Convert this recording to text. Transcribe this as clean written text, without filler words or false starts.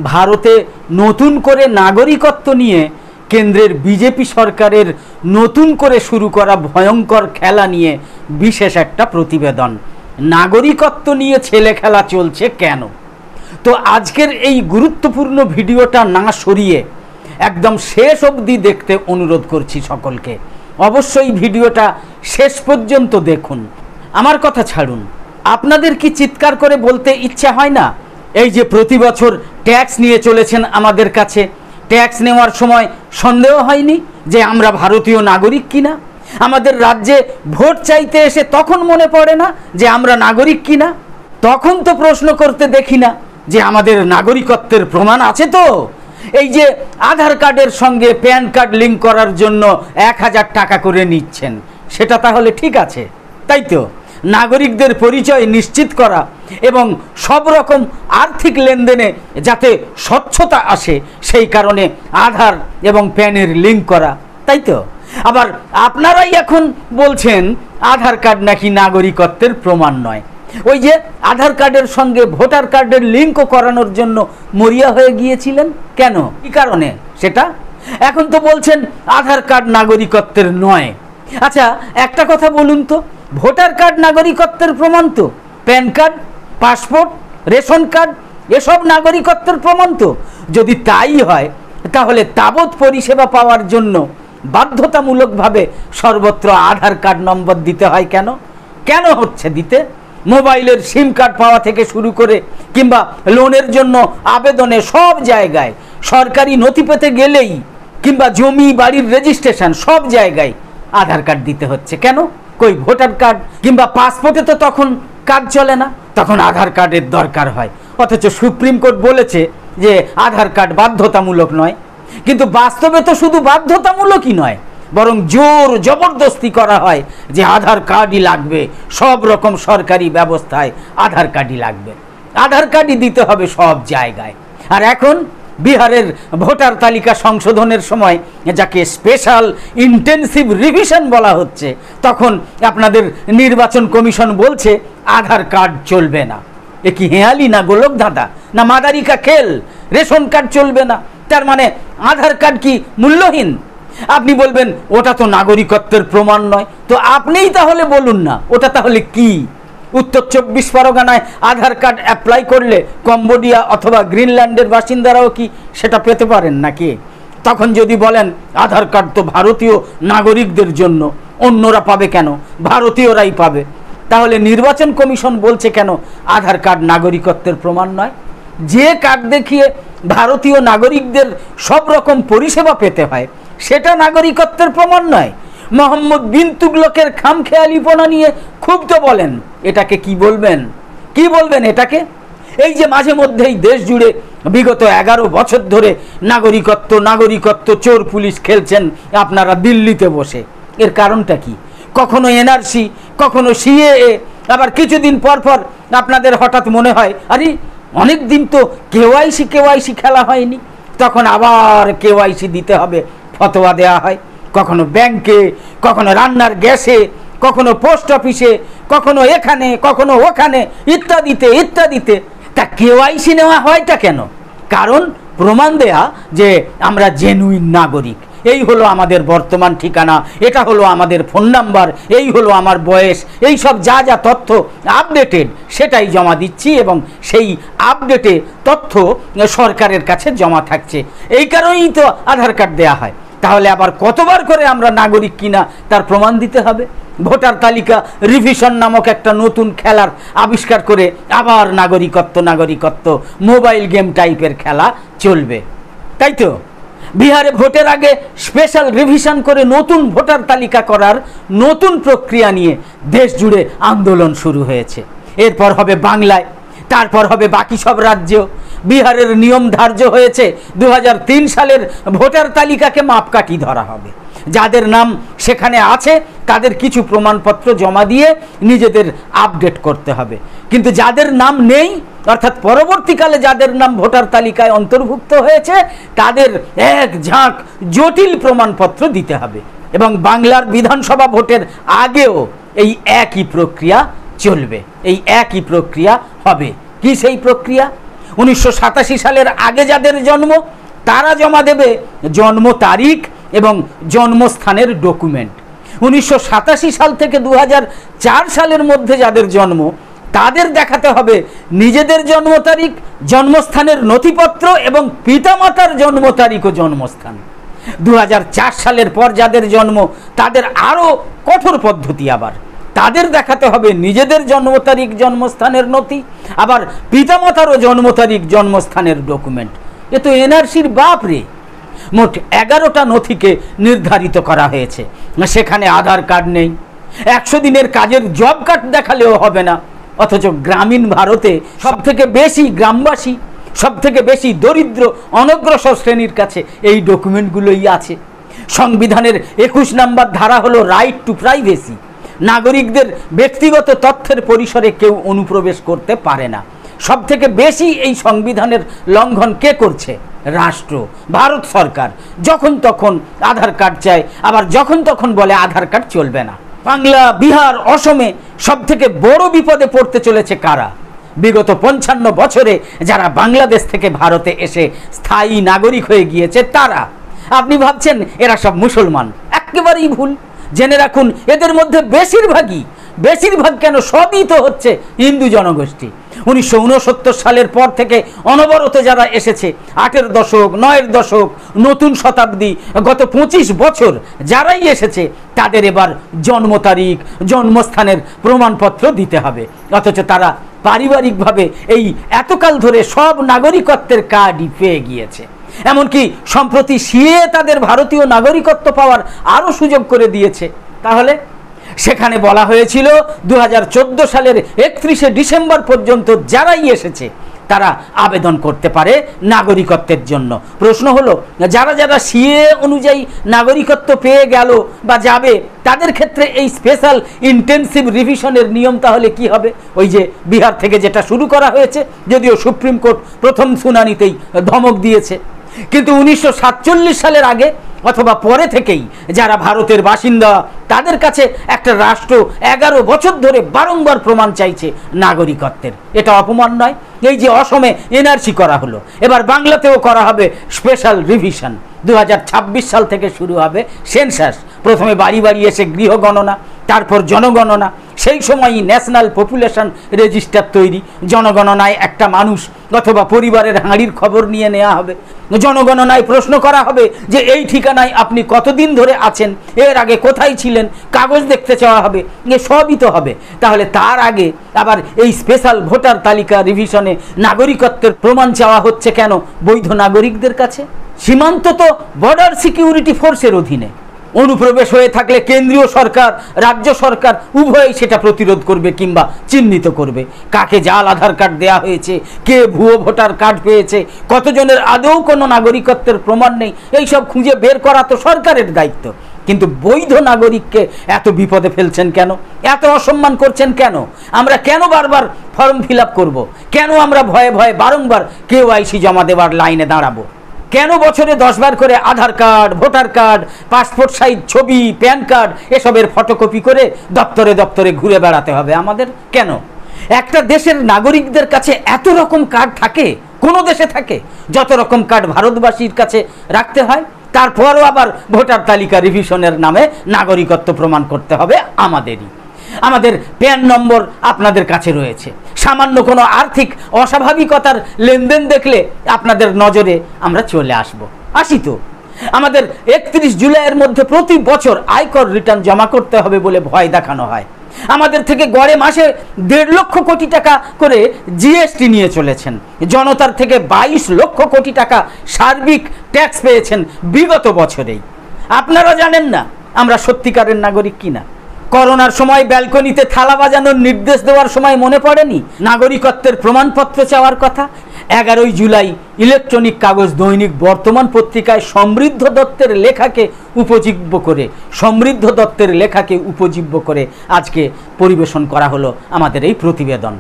ভারতে নতুন করে নাগরিকত্ব নিয়ে কেন্দ্রের বিজেপি সরকারের নতুন করে শুরু করা ভয়ঙ্কর খেলা নিয়ে বিশেষ একটা প্রতিবেদন। নাগরিকত্ব নিয়ে ছেলে খেলা চলছে কেন? তো আজকের এই গুরুত্বপূর্ণ ভিডিওটা না সরিয়ে একদম শেষ অবধি দেখতে অনুরোধ করছি সকলকে। অবশ্যই ভিডিওটা শেষ পর্যন্ত দেখুন। আমার কথা ছাড়ুন, আপনাদের কি চিৎকার করে বলতে ইচ্ছা হয় না, এই যে প্রতি বছর ট্যাক্স নিয়ে চলেছেন আমাদের কাছে, ট্যাক্স নেওয়ার সময় সন্দেহ হয়নি যে আমরা ভারতীয় নাগরিক কিনা? আমাদের রাজ্যে ভোট চাইতে এসে তখন মনে পড়ে না যে আমরা নাগরিক কিনা? তখন তো প্রশ্ন করতে দেখি না যে আমাদের নাগরিকত্বের প্রমাণ আছে তো? এই যে আধার কার্ডের সঙ্গে প্যান কার্ড লিঙ্ক করার জন্য 1000 টাকা করে নিচ্ছেন, সেটা তাহলে ঠিক আছে, তাই তো? নাগরিকদের পরিচয় নিশ্চিত করা এবং সব রকম আর্থিক লেনদেনে যাতে স্বচ্ছতা আসে সেই কারণে আধার এবং প্যানের লিঙ্ক করা, তাই তো? আবার আপনারাই এখন বলছেন আধার কার্ড নাকি নাগরিকত্বের প্রমাণ নয়। ওই যে আধার কার্ডের সঙ্গে ভোটার কার্ডের লিঙ্কও করানোর জন্য মরিয়া হয়ে গিয়েছিলেন, কেন, কী কারণে সেটা? এখন তো বলছেন আধার কার্ড নাগরিকত্বের নয়। আচ্ছা একটা কথা বলুন তো, ভোটার কার্ড নাগরিকত্বের প্রমাণ তো, pan card, passport, ration card এসব নাগরিকত্বের প্রমাণ তো। যদি তাই হয় তাহলে তাবৎ পরিষেবা পাওয়ার জন্য বাধ্যতামূলকভাবে সর্বত্র আধার কার্ড নম্বর দিতে হয় কেন? কেন হচ্ছে দিতে? মোবাইলের সিম কার্ড পাওয়া থেকে শুরু করে কিংবা লোনের জন্য আবেদনে সব জায়গায়, সরকারি নথি পেতে গেলেই কিংবা জমি বাড়ির রেজিস্ট্রেশন সব জায়গায় আধার কার্ড দিতে হচ্ছে কেন? কই ভোটার কার্ড কিংবা পাসপোর্টে তো তখন কার্ড চলে না, তখন আধার কার্ডের দরকার হয়। অথচ সুপ্রিম কোর্ট বলেছে যে আধার কার্ড বাধ্যতামূলক নয়। কিন্তু বাস্তবে তো শুধু বাধ্যতামূলকই নয়, বরং জোর জবরদস্তি করা হয় যে আধার কার্ডই লাগবে, সব রকম সরকারি ব্যবস্থায় আধার কার্ডই লাগবে, আধার কার্ডই দিতে হবে সব জায়গায়। আর এখন বিহারের ভোটার তালিকা সংশোধনের সময় যাকে স্পেশাল ইন্টেনসিভ রিভিশন বলা হচ্ছে, তখন আপনাদের নির্বাচন কমিশন বলছে আধার কার্ড চলবে না। এ কি হেয়ালি না গোলক ধাঁধা না মাদারিকা খেল? রেশন কার্ড চলবে না, তার মানে আধার কার্ড কি মূল্যহীন? আপনি বলবেন ওটা তো নাগরিকত্বের প্রমাণ নয়, তো আপনিই তাহলে বলুন না ওটা তাহলে কি? উত্তর 24 পরগনায় আধার কার্ড অ্যাপ্লাই করলে কম্বোডিয়া অথবা গ্রিনল্যান্ডের বাসিন্দারাও কি সেটা পেতে পারেন নাকি? তখন যদি বলেন আধার কার্ড তো ভারতীয় নাগরিকদের জন্য, অন্যরা পাবে কেন, ভারতীয়রাই পাবে, তাহলে নির্বাচন কমিশন বলছে কেন আধার কার্ড নাগরিকত্বের প্রমাণ নয়? যে কার্ড দেখিয়ে ভারতীয় নাগরিকদের সব রকম পরিষেবা পেতে হয় সেটা নাগরিকত্বের প্রমাণ নয়? মোহাম্মদ বিন তুগলকের খামখেয়ালিপনা নিয়ে খুব তো বলেন, এটাকে কি বলবেন? কি বলবেন এটাকে? এই যে মাঝে মধ্যেই দেশ জুড়ে বিগত 11 বছর ধরে নাগরিকত্ব নাগরিকত্ব চোর পুলিশ খেলছেন আপনারা দিল্লিতে বসে, এর কারণটা কি? কখনো এনআরসি, কখনো সিএএ, আবার কিছুদিন পর পর আপনাদের হঠাৎ মনে হয় আরে অনেক দিন তো কেওয়াইসি খেলা হয়নি, তখন আবার কেওয়াইসি দিতে হবে, ফতোয়া দেওয়া হয়। কখনো ব্যাংকে, কখনো রান্নার গ্যাসে, কখনো পোস্ট অফিসে, কখনো এখানে কখনো ওখানে, ইত্যাদিতে। তা কেওয়াইসি নেওয়া হয়টা কেন? কারণ প্রমাণ দেয়া যে আমরা জেনুইন নাগরিক, এই হলো আমাদের বর্তমান ঠিকানা, এটা হলো আমাদের ফোন নাম্বার, এই হলো আমার বয়স, এই সব যা যা তথ্য আপডেটেড সেটাই জমা দিচ্ছি এবং সেই আপডেটে তথ্য সরকারের কাছে জমা থাকছে। এই কারণেই তো আধার কার্ড দেয়া হয়। তাহলে আবার কতবার করে আমরা নাগরিক কিনা তার প্রমাণ দিতে হবে? ভোটার তালিকা রিভিশন নামক একটা নতুন খেলার আবিষ্কার করে আবার নাগরিকত্ব মোবাইল গেম টাইপের খেলা চলবে, তাই তো? বিহারে ভোটের আগে স্পেশাল রিভিশন করে নতুন ভোটার তালিকা করার নতুন প্রক্রিয়া নিয়ে দেশ জুড়ে আন্দোলন শুরু হয়েছে। এরপর হবে বাংলায়, তারপর হবে বাকি সব রাজ্যেও। বিহারের নিয়ম ধার্য হয়েছে 2003 সালের ভোটার তালিকাকে মাপকাঠি ধরা হবে। যাদের নাম সেখানে আছে তাদের কিছু প্রমাণপত্র জমা দিয়ে নিজেদের আপডেট করতে হবে, কিন্তু যাদের নাম নেই অর্থাৎ পরবর্তীকালে যাদের নাম ভোটার তালিকায় অন্তর্ভুক্ত হয়েছে তাদের এক ঝাঁক জটিল প্রমাণপত্র দিতে হবে। এবং বাংলার বিধানসভা ভোটের আগেও এই একই প্রক্রিয়া চলবে, এই একই প্রক্রিয়া হবে। কি সেই প্রক্রিয়া? 1987 সালের আগে যাদের জন্ম তারা জমা দেবে জন্ম তারিখ এবং জন্মস্থানের ডকুমেন্ট। 1987 সাল থেকে 2004 সালের মধ্যে যাদের জন্ম তাদের দেখাতে হবে নিজেদের জন্ম তারিখ, জন্মস্থানের নথিপত্র এবং পিতামাতার জন্ম তারিখ ও জন্মস্থান। 2004 সালের পর যাদের জন্ম তাদের আরও কঠোর পদ্ধতি, আবার তাদের দেখাতে হবে নিজেদের জন্ম তারিখ, জন্মস্থানের নথি, আবার পিতামাতারও জন্ম তারিখ, জন্মস্থানের ডকুমেন্ট। এ তো এনআরসির বাপ রে। মোট 11টা নথিকে নির্ধারিত করা হয়েছে। সেখানে আধার কার্ড নেই, 100 দিনের কাজের জব কার্ড দেখালেও হবে না। অথচ গ্রামীণ ভারতে সবথেকে বেশি গ্রামবাসী, সবথেকে বেশি দরিদ্র অনগ্রসর শ্রেণীর কাছে এই ডকুমেন্টগুলোই আছে। সংবিধানের 21 নম্বর ধারা হলো রাইট টু প্রাইভেসি। নাগরিকদের ব্যক্তিগত তথ্যের পরিসরে কেউ অনুপ্রবেশ করতে পারে না। সবথেকে বেশি এই সংবিধানের লঙ্ঘন কে করছে? রাষ্ট্র, ভারত সরকার। যখন তখন আধার কার্ড চায়, আবার যখন তখন বলে আধার কার্ড চলবে না। বাংলা, বিহার, অসমে সবথেকে বড় বিপদে পড়তে চলেছে কারা? বিগত 55 বছরে যারা বাংলাদেশ থেকে ভারতে এসে স্থায়ী নাগরিক হয়ে গিয়েছে তারা। আপনি ভাবছেন এরা সব মুসলমান, একেবারেই ভুল। জেনে রাখুন এদের মধ্যে বেশিরভাগ কেন, সবই তো হচ্ছে হিন্দু জনগোষ্ঠী। 1969 সালের পর থেকে অনবরত যারা এসেছে, 8-এর দশক, 9-এর দশক, নতুন শতাব্দী, গত 25 বছর যারাই এসেছে তাদের এবার জন্ম তারিখ, জন্মস্থানের প্রমাণপত্র দিতে হবে। অথচ তারা পারিবারিকভাবে এই এতকাল ধরে সব নাগরিকত্বের কার্ডই পেয়ে গিয়েছে। এমনকি সম্প্রতি সিএ তাদের ভারতীয় নাগরিকত্ব পাওয়ার আরও সুযোগ করে দিয়েছে। তাহলে সেখানে বলা হয়েছিল 2014 সালের 31শে ডিসেম্বর পর্যন্ত যারাই এসেছে তারা আবেদন করতে পারে নাগরিকত্বের জন্য। প্রশ্ন হলো, যারা যারা সিএ অনুযায়ী নাগরিকত্ব পেয়ে গেল বা যাবে তাদের ক্ষেত্রে এই স্পেশাল ইন্টেনসিভ রিভিশনের নিয়ম তাহলে কি হবে? ওই যে বিহার থেকে যেটা শুরু করা হয়েছে, যদিও সুপ্রিম কোর্ট প্রথম শুনানিতেই ধমক দিয়েছে। কিন্তু 1947 সালের আগে অথবা পরে থেকেই যারা ভারতের বাসিন্দা তাদের কাছে একটা রাষ্ট্র 11 বছর ধরে বারংবার প্রমাণ চাইছে নাগরিকত্বের। এটা অপমান নয়? এই যে অসমে এনআরসি করা হলো, এবার বাংলাতেও করা হবে স্পেশাল রিভিশন। 2026 সাল থেকে শুরু হবে সেন্সাস। প্রথমে বাড়ি বাড়ি এসে গৃহ গণনা, তারপর জনগণনা, সেই সময়ই ন্যাশনাল পপুলেশন রেজিস্টার তৈরি। জনগণনায় একটা মানুষ অথবা পরিবারের হাঁড়ির খবর নিয়ে নেওয়া হবে। জনগণনায় প্রশ্ন করা হবে যে এই ঠিকানায় আপনি কতদিন ধরে আছেন, এর আগে কোথায় ছিলেন, কাগজ দেখতে চাওয়া হবে। এ সবই তো হবে। তাহলে তার আগে আবার এই স্পেশাল ভোটার তালিকা রিভিশনে নাগরিকত্বের প্রমাণ চাওয়া হচ্ছে কেন বৈধ নাগরিকদের কাছে? সীমান্ত তো বর্ডার সিকিউরিটি ফোর্সের অধীনে। অনুপ্রবেশ হয়ে থাকলে কেন্দ্রীয় সরকার, রাজ্য সরকার উভয়ই সেটা প্রতিরোধ করবে কিংবা চিহ্নিত করবে। কাকে জাল আধার কার্ড দেওয়া হয়েছে, কে ভুয়ো ভোটার কার্ড পেয়েছে, কতজনের আদৌ কোনো নাগরিকত্বের প্রমাণ নেই, এইসব খুঁজে বের করা তো সরকারের দায়িত্ব। কিন্তু বৈধ নাগরিককে এত বিপদে ফেলছেন কেন? এত অসম্মান করছেন কেন? আমরা কেন বারবার ফর্ম ফিল আপ করবো? কেন আমরা ভয়ে ভয়ে বারংবার KYC জমা দেওয়ার লাইনে দাঁড়াবো? কেন বছরে 10 বার করে Aadhaar card, voter card, passport size ছবি, প্যান কার্ড এসবের ফটোকপি করে দপ্তরে দপ্তরে ঘুরে বেড়াতে হবে আমাদের? কেন? একটা দেশের নাগরিকদের কাছে এত রকম কার্ড থাকে? কোনো দেশে থাকে? যত রকম কার্ড ভারতবাসীর কাছে রাখতে হয়। তারপরও আবার ভোটার তালিকা রিভিশনের নামে নাগরিকত্ব প্রমাণ করতে হবে আমাদেরই। আমাদের প্যান নম্বর আপনাদের কাছে রয়েছে। সামান্য কোনো আর্থিক অস্বাভাবিকতার লেনদেন দেখলে আপনাদের নজরে আমরা চলে আসি তো। আমাদের 31 জুলাইয়ের মধ্যে প্রতি বছর আয়কর রিটার্ন জমা করতে হবে বলে ভয় দেখানো হয়। আমাদের থেকে গড়ে মাসে 1.5 লক্ষ কোটি টাকা করে জিএসটি নিয়ে চলেছেন। জনতার থেকে 22 লক্ষ কোটি টাকা সার্বিক ট্যাক্স পেয়েছেন বিগত বছরেই। আপনারা জানেন না আমরা সত্যিকারের নাগরিক কিনা? করোনার সময় ব্যালকনিতে থালা বাজানোর নির্দেশ দেওয়ার সময় মনে পড়েনি নাগরিকত্বের প্রমাণপত্র চাওয়ার কথা? 11 জুলাই ইলেকট্রনিক কাগজ দৈনিক বর্তমান পত্রিকায় সমৃদ্ধ দত্তের লেখাকে উপজীব্য করে আজকে পরিবেশন করা হলো আমাদের এই প্রতিবেদন।